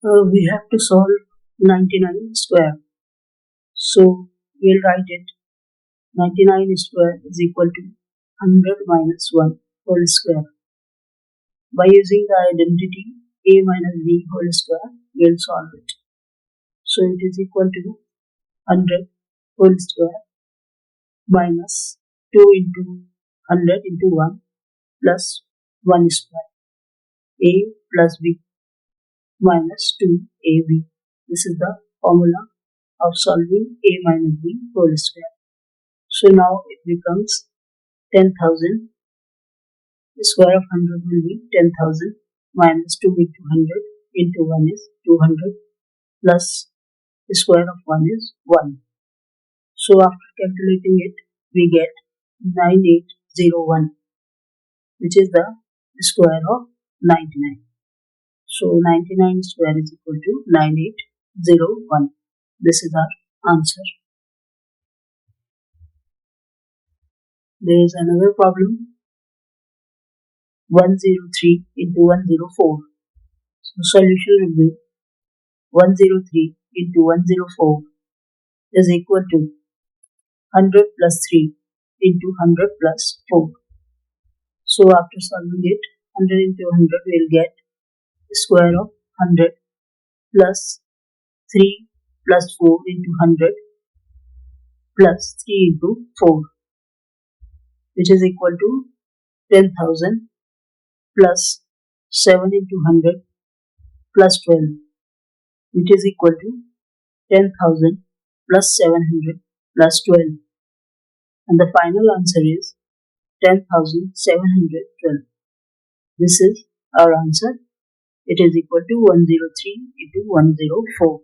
We have to solve 99 square. So we'll write it 99 square is equal to 100 minus 1 whole square. By using the identity a minus b whole square, we'll solve it. So it is equal to 100 whole square minus 2 into 100 into 1 plus 1 square. A plus b minus 2ab. This is the formula of solving a minus b whole square. So now it becomes 10,000. The square of 100 will be 10,000 minus 2 into 100 into 1 is 200 plus the square of 1 is 1. So after calculating it, we get 9801, which is the square of 99. So 99 square is equal to 9801. This is our answer. There is another problem. 103 into 104. So solution will be 103 into 104 is equal to 100 plus 3 into 100 plus 4. So after solving it, 100 into 100 will get the square of 100 plus 3 plus 4 into 100 plus 3 into 4, which is equal to 10,000 plus 7 into 100 plus 12, which is equal to 10,000 plus 700 plus 12. And the final answer is 10,712. This is our answer. It is equal to 103 into 104.